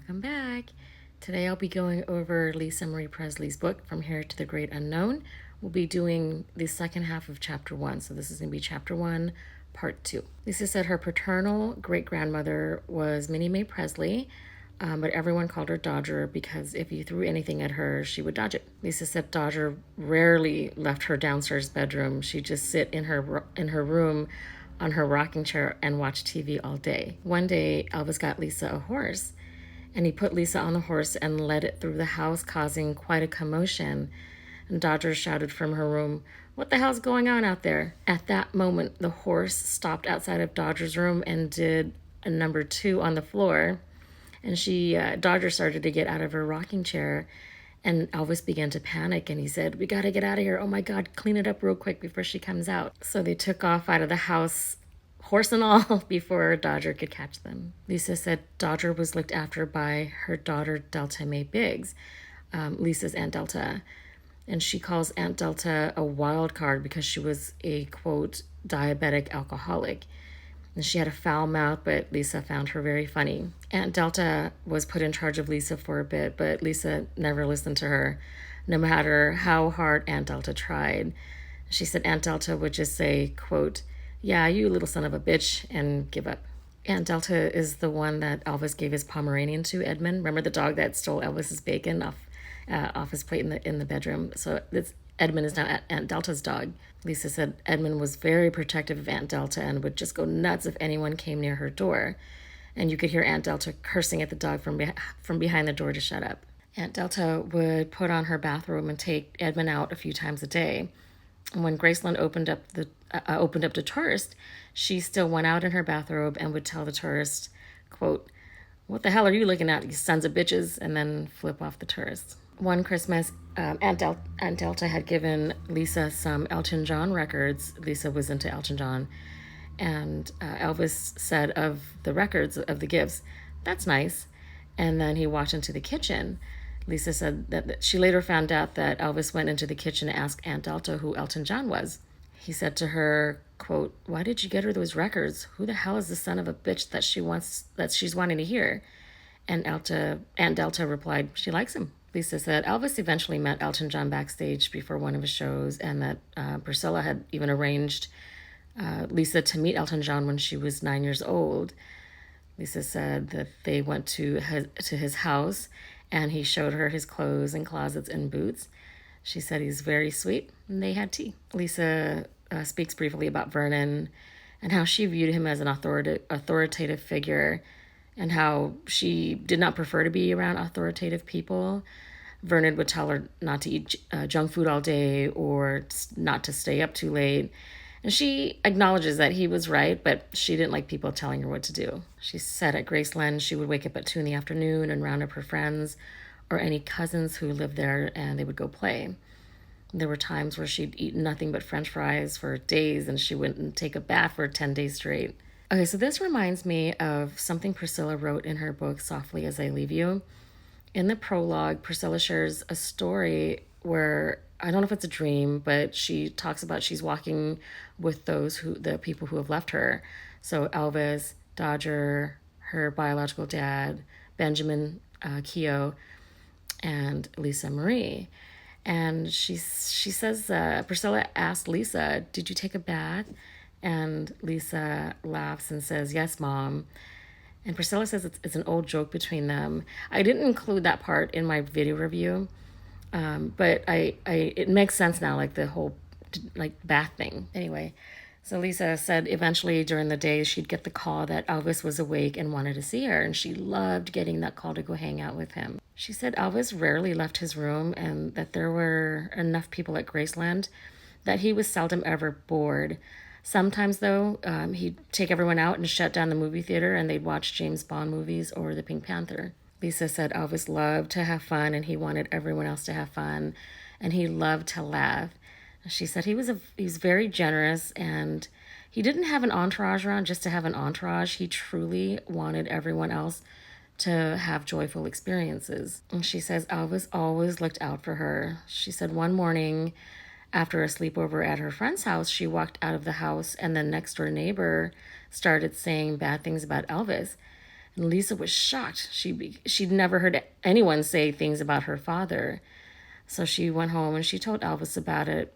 Welcome back. Today I'll be going over Lisa Marie Presley's book, From Here to the Great Unknown. We'll be doing the second half of chapter 1. So this is going to be chapter 1, part 2. Lisa said her paternal great-grandmother was Minnie Mae Presley, but everyone called her Dodger because if you threw anything at her, she would dodge it. Lisa said Dodger rarely left her downstairs bedroom. She'd just sit in her room on her rocking chair and watch TV all day. One day, Elvis got Lisa a horse, and he put Lisa on the horse and led it through the house, causing quite a commotion. And Dodger shouted from her room, "What the hell's going on out there?" At that moment, the horse stopped outside of Dodger's room and did a number 2 on the floor. And Dodger started to get out of her rocking chair, and Elvis began to panic, and he said, "We got to get out of here. Oh my God, clean it up real quick before she comes out." So they took off out of the house, horse and all, before Dodger could catch them. Lisa said Dodger was looked after by her daughter, Delta Mae Biggs, Lisa's Aunt Delta. And she calls Aunt Delta a wild card because she was a, quote, diabetic alcoholic. And she had a foul mouth, but Lisa found her very funny. Aunt Delta was put in charge of Lisa for a bit, but Lisa never listened to her, no matter how hard Aunt Delta tried. She said Aunt Delta would just say, quote, "Yeah, you little son of a bitch," and give up. Aunt Delta is the one that Elvis gave his Pomeranian to, Edmund. Remember the dog that stole Elvis's bacon off his plate in the bedroom? So Edmund is now Aunt Delta's dog. Lisa said Edmund was very protective of Aunt Delta and would just go nuts if anyone came near her door. And you could hear Aunt Delta cursing at the dog from behind the door to shut up. Aunt Delta would put on her bathrobe and take Edmund out a few times a day. And when Graceland opened up to tourists, she still went out in her bathrobe and would tell the tourists, quote, "What the hell are you looking at, you sons of bitches?" and then flip off the tourists. One Christmas, Aunt Delta had given Lisa some Elton John records. Lisa was into Elton John. And Elvis said of the records, of the gifts, "That's nice." And then he walked into the kitchen. Lisa said that she later found out that Elvis went into the kitchen to ask Aunt Delta who Elton John was. He said to her, quote, "Why did you get her those records? Who the hell is the son of a bitch that she's wanting to hear?" And Aunt Delta replied, "She likes him." Lisa said Elvis eventually met Elton John backstage before one of his shows, and that Priscilla had even arranged Lisa to meet Elton John when she was 9 years old. Lisa said that they went to his house, and he showed her his clothes and closets and boots. She said he's very sweet, and they had tea. Lisa speaks briefly about Vernon and how she viewed him as an authoritative figure and how she did not prefer to be around authoritative people. Vernon would tell her not to eat junk food all day or not to stay up too late. And she acknowledges that he was right, but she didn't like people telling her what to do. She said at Graceland she would wake up at 2 in the afternoon and round up her friends or any cousins who lived there, and they would go play. There were times where she'd eat nothing but French fries for days, and she wouldn't take a bath for 10 days straight. Okay, so this reminds me of something Priscilla wrote in her book, Softly as I Leave You. In the prologue, Priscilla shares a story where, I don't know if it's a dream, but she talks about she's walking with the people who have left her. So Elvis, Dodger, her biological dad, Benjamin Keogh, and Lisa Marie. And she says, Priscilla asked Lisa, "Did you take a bath?" And Lisa laughs and says, "Yes, Mom." And Priscilla says it's an old joke between them. I didn't include that part in my video review, but it makes sense now, like the whole bath thing. Anyway, so Lisa said eventually during the day she'd get the call that Elvis was awake and wanted to see her, and she loved getting that call to go hang out with him. She said Elvis rarely left his room and that there were enough people at Graceland that he was seldom ever bored. Sometimes, though, he'd take everyone out and shut down the movie theater, and they'd watch James Bond movies or The Pink Panther. Lisa said Elvis loved to have fun, and he wanted everyone else to have fun, and he loved to laugh. She said he was very generous, and he didn't have an entourage around just to have an entourage. He truly wanted everyone else to have joyful experiences. And she says Elvis always looked out for her. She said one morning, after a sleepover at her friend's house, she walked out of the house and the next door neighbor started saying bad things about Elvis. And Lisa was shocked. She'd never heard anyone say things about her father. So she went home and she told Elvis about it.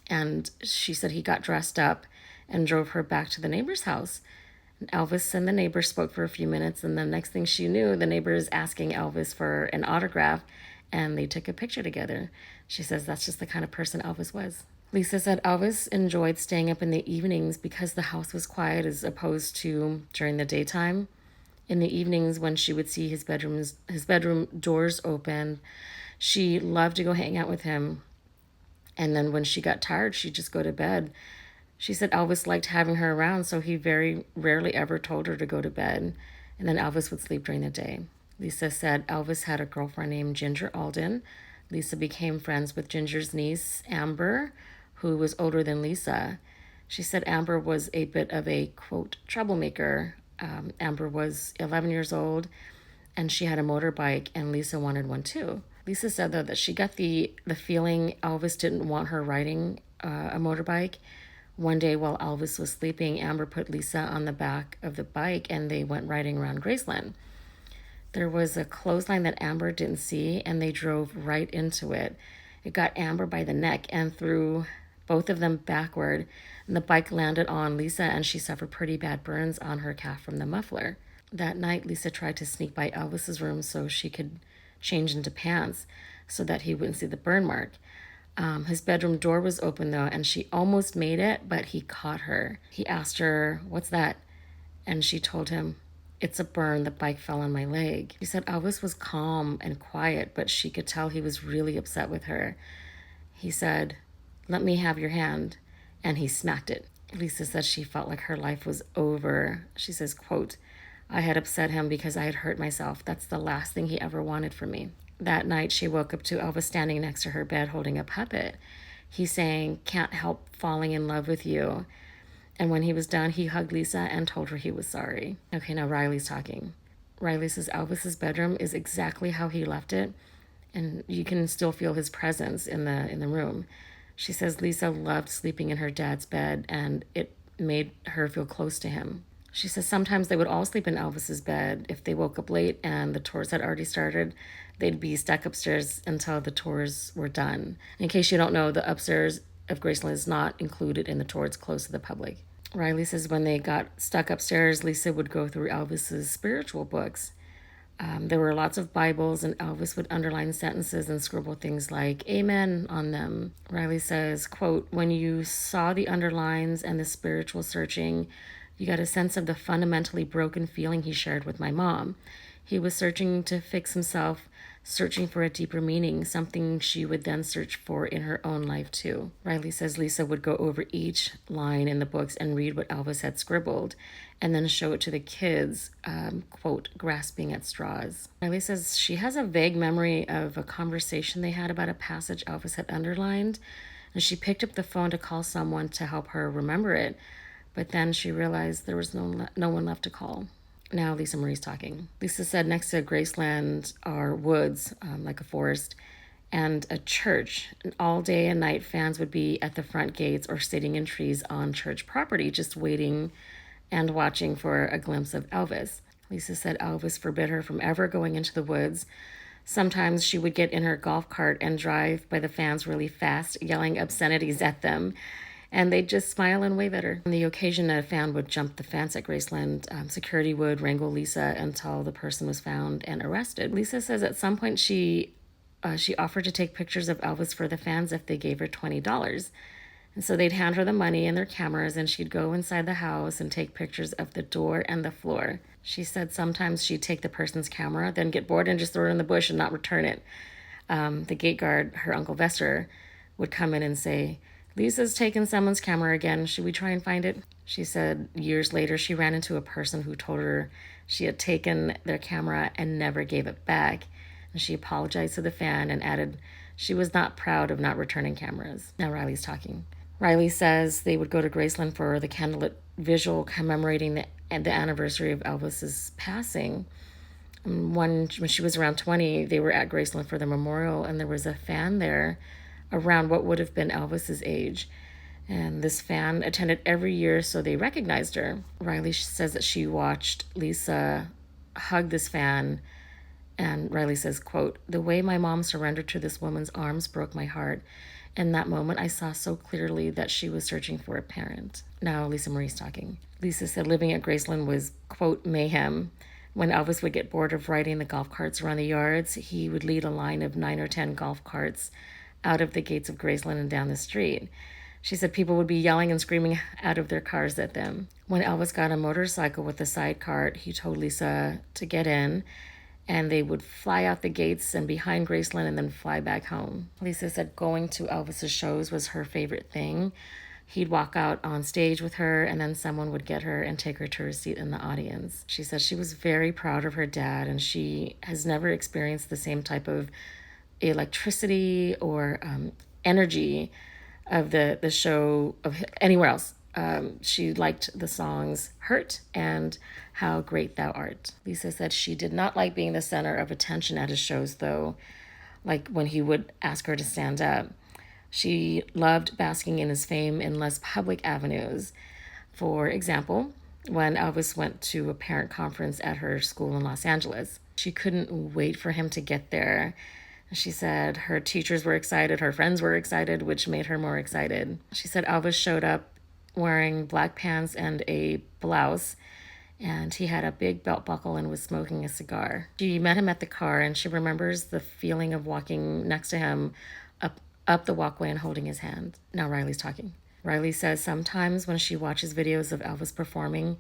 And she said he got dressed up and drove her back to the neighbor's house. And Elvis and the neighbor spoke for a few minutes, and the next thing she knew, the neighbor is asking Elvis for an autograph, and they took a picture together. She says that's just the kind of person Elvis was. Lisa said Elvis enjoyed staying up in the evenings because the house was quiet as opposed to during the daytime. In the evenings, when she would see his bedroom doors open, she loved to go hang out with him. And then when she got tired, she'd just go to bed. She said Elvis liked having her around, so he very rarely ever told her to go to bed. And then Elvis would sleep during the day. Lisa said Elvis had a girlfriend named Ginger Alden. Lisa became friends with Ginger's niece, Amber, who was older than Lisa. She said Amber was a bit of a, quote, troublemaker. Amber was 11 years old, and she had a motorbike, and Lisa wanted one too. Lisa said, though, that she got the feeling Elvis didn't want her riding a motorbike. One day while Elvis was sleeping, Amber put Lisa on the back of the bike, and they went riding around Graceland. There was a clothesline that Amber didn't see, and they drove right into it. It got Amber by the neck and threw both of them backward, and the bike landed on Lisa, and she suffered pretty bad burns on her calf from the muffler. That night, Lisa tried to sneak by Elvis's room so she could change into pants so that he wouldn't see the burn mark. His bedroom door was open, though, and she almost made it, but he caught her. He asked her, "What's that?" And she told him, "It's a burn. The bike fell on my leg." She said Elvis was calm and quiet, but she could tell he was really upset with her. He said, "Let me have your hand," and he smacked it. Lisa says she felt like her life was over. She says, quote, "I had upset him because I had hurt myself. That's the last thing he ever wanted from me." That night, she woke up to Elvis standing next to her bed holding a puppet. He sang, "Can't Help Falling in Love with You." And when he was done, he hugged Lisa and told her he was sorry. Okay, now Riley's talking. Riley says Elvis's bedroom is exactly how he left it, and you can still feel his presence in the room. She says Lisa loved sleeping in her dad's bed, and it made her feel close to him. She says sometimes they would all sleep in Elvis's bed. If they woke up late and the tours had already started, they'd be stuck upstairs until the tours were done. In case you don't know, the upstairs of Graceland is not included in the tours closed to the public. Riley says when they got stuck upstairs, Lisa would go through Elvis's spiritual books. There were lots of Bibles, and Elvis would underline sentences and scribble things like "Amen" on them. Riley says, quote, "When you saw the underlines and the spiritual searching, you got a sense of the fundamentally broken feeling he shared with my mom. He was searching to fix himself, searching for a deeper meaning, something she would then search for in her own life too." Riley says Lisa would go over each line in the books and read what Elvis had scribbled and then show it to the kids, quote, grasping at straws. Riley says she has a vague memory of a conversation they had about a passage Elvis had underlined, and she picked up the phone to call someone to help her remember it, but then she realized there was no one left to call. Now Lisa Marie's talking. Lisa said next to Graceland are woods, like a forest, and a church. And all day and night, fans would be at the front gates or sitting in trees on church property, just waiting and watching for a glimpse of Elvis. Lisa said Elvis forbid her from ever going into the woods. Sometimes she would get in her golf cart and drive by the fans really fast, yelling obscenities at them, and they'd just smile and wave at her. On the occasion a fan would jump the fence at Graceland, security would wrangle Lisa until the person was found and arrested. Lisa says at some point she offered to take pictures of Elvis for the fans if they gave her $20. And so they'd hand her the money and their cameras, and she'd go inside the house and take pictures of the door and the floor. She said sometimes she'd take the person's camera, then get bored and just throw it in the bush and not return it. The gate guard, her Uncle Vester, would come in and say, "Lisa's taken someone's camera again. Should we try and find it?" She said years later she ran into a person who told her she had taken their camera and never gave it back. And she apologized to the fan and added she was not proud of not returning cameras. Now Riley's talking. Riley says they would go to Graceland for the candlelit vigil commemorating the anniversary of Elvis's passing. When she was around 20, they were at Graceland for the memorial, and there was a fan there around what would have been Elvis's age. And this fan attended every year, so they recognized her. Riley says that she watched Lisa hug this fan, and Riley says, quote, "The way my mom surrendered to this woman's arms broke my heart. In that moment, I saw so clearly that she was searching for a parent." Now, Lisa Marie's talking. Lisa said living at Graceland was, quote, mayhem. When Elvis would get bored of riding the golf carts around the yards, he would lead a line of 9 or 10 golf carts out of the gates of Graceland and down the street. She said people would be yelling and screaming out of their cars at them. When Elvis got a motorcycle with a side cart, he told Lisa to get in, and they would fly out the gates and behind Graceland and then fly back home. Lisa said going to Elvis's shows was her favorite thing. He'd walk out on stage with her, and then someone would get her and take her to her seat in the audience. She said she was very proud of her dad, and she has never experienced the same type of electricity or energy of the show of anywhere else. She liked the songs Hurt and How Great Thou Art. Lisa said she did not like being the center of attention at his shows, though, like when he would ask her to stand up. She loved basking in his fame in less public avenues. For example, when Elvis went to a parent conference at her school in Los Angeles, she couldn't wait for him to get there. She said her teachers were excited, her friends were excited, which made her more excited. She said Elvis showed up wearing black pants and a blouse, and he had a big belt buckle and was smoking a cigar. She met him at the car, and she remembers the feeling of walking next to him up the walkway and holding his hand. Now Riley's talking. Riley says sometimes when she watches videos of Elvis performing,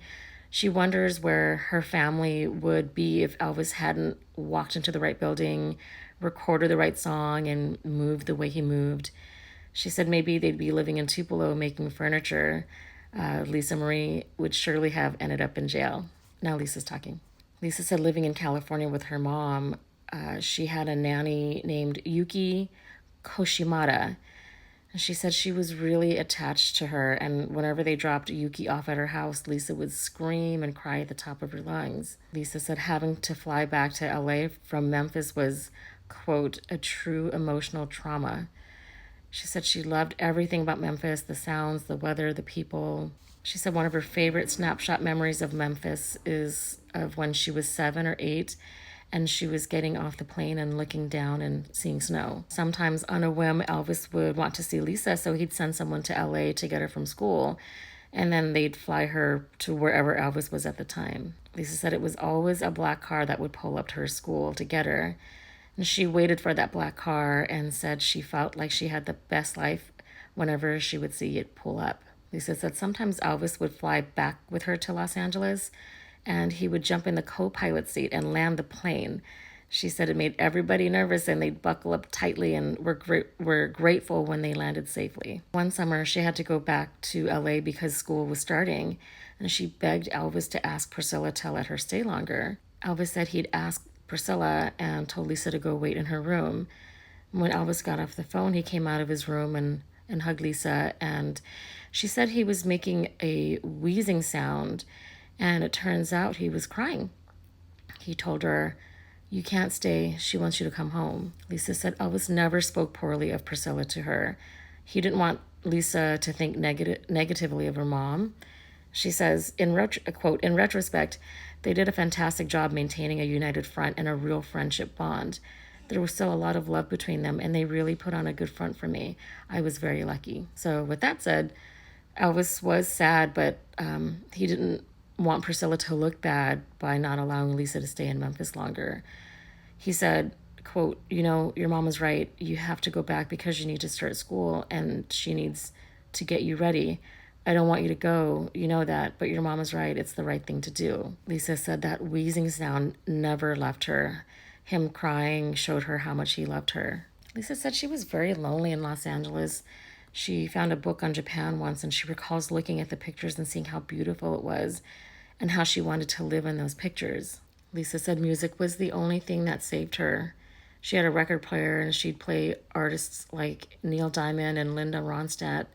she wonders where her family would be if Elvis hadn't walked into the right building, recorded the right song, and moved the way he moved. She said maybe they'd be living in Tupelo making furniture. Lisa Marie would surely have ended up in jail. Now Lisa's talking. Lisa said living in California with her mom, she had a nanny named Yuki Koshimada. She said she was really attached to her, and whenever they dropped Yuki off at her house, Lisa would scream and cry at the top of her lungs. Lisa said having to fly back to LA from Memphis was, quote, a true emotional trauma. She said she loved everything about Memphis, the sounds, the weather, the people. She said one of her favorite snapshot memories of Memphis is of when she was 7 or 8 and she was getting off the plane and looking down and seeing snow. Sometimes on a whim, Elvis would want to see Lisa, so he'd send someone to LA to get her from school, and then they'd fly her to wherever Elvis was at the time. Lisa said it was always a black car that would pull up to her school to get her, and she waited for that black car and said she felt like she had the best life whenever she would see it pull up. Lisa said sometimes Elvis would fly back with her to Los Angeles, and he would jump in the co-pilot seat and land the plane. She said it made everybody nervous, and they'd buckle up tightly and were grateful when they landed safely. One summer, she had to go back to LA because school was starting, and she begged Elvis to ask Priscilla to let her stay longer. Elvis said he'd asked Priscilla and told Lisa to go wait in her room. When Elvis got off the phone, he came out of his room and hugged Lisa, and she said he was making a wheezing sound, and it turns out he was crying. He told her, "You can't stay. She wants you to come home." Lisa said Elvis never spoke poorly of Priscilla to her. He didn't want Lisa to think negatively of her mom. She says, quote, in retrospect, they did a fantastic job maintaining a united front and a real friendship bond. There was still a lot of love between them, and they really put on a good front for me. I was very lucky. So with that said, Elvis was sad, but he didn't want Priscilla to look bad by not allowing Lisa to stay in Memphis longer. He said, quote, your mom was right. You have to go back because you need to start school and she needs to get you ready. I don't want you to go, you know that, but your mom is right. It's the right thing to do. Lisa said that wheezing sound never left her. Him crying showed her how much he loved her. Lisa said she was very lonely in Los Angeles. She found a book on Japan once, and she recalls looking at the pictures and seeing how beautiful it was and how she wanted to live in those pictures. Lisa said music was the only thing that saved her. She had a record player, and she'd play artists like Neil Diamond and Linda Ronstadt,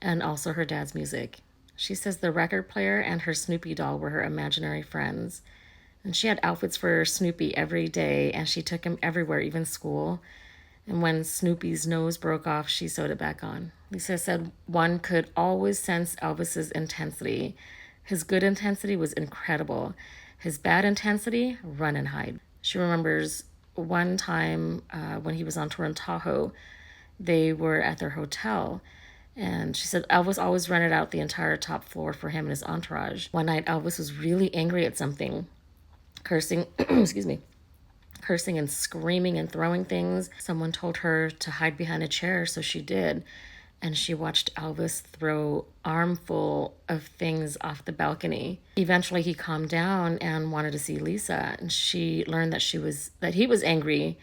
and also her dad's music. She says the record player and her Snoopy doll were her imaginary friends. And she had outfits for Snoopy every day, and she took him everywhere, even school. And when Snoopy's nose broke off, she sewed it back on. Lisa said one could always sense Elvis's intensity. His good intensity was incredible. His bad intensity, run and hide. She remembers one time when he was on tour in Tahoe, they were at their hotel. And she said Elvis always rented out the entire top floor for him and his entourage. One night, Elvis was really angry at something, cursing, excuse me, cursing and screaming and throwing things. Someone told her to hide behind a chair, so she did. And she watched Elvis throw armful of things off the balcony. Eventually he calmed down and wanted to see Lisa, and she learned that he was angry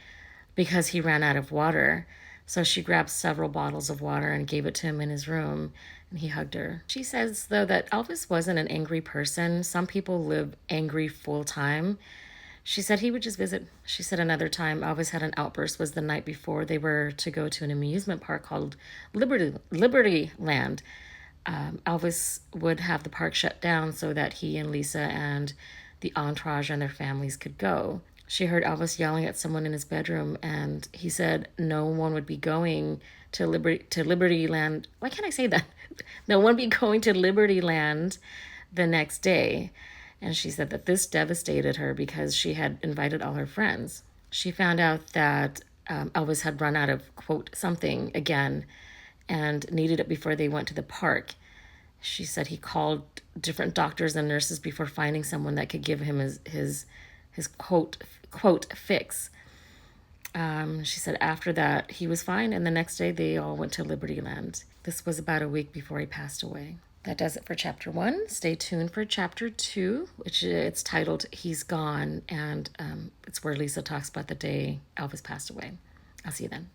because he ran out of water. So she grabbed several bottles of water and gave it to him in his room, and he hugged her. She says, though, that Elvis wasn't an angry person. Some people live angry full time. She said he would just visit. She said another time Elvis had an outburst was the night before they were to go to an amusement park called Libertyland. Elvis would have the park shut down so that he and Lisa and the entourage and their families could go. She heard Elvis yelling at someone in his bedroom, and he said no one would be going to Libertyland. Why can't I say that? No one would be going to Libertyland the next day. And she said that this devastated her because she had invited all her friends. She found out that Elvis had run out of, quote, something again and needed it before they went to the park. She said he called different doctors and nurses before finding someone that could give him his quote fix. She said after that he was fine, and the next day they all went to Libertyland. This was about a week before he passed away. That does it for chapter 1. Stay tuned for chapter 2, which it's titled He's Gone, and it's where Lisa talks about the day Elvis passed away. I'll see you then.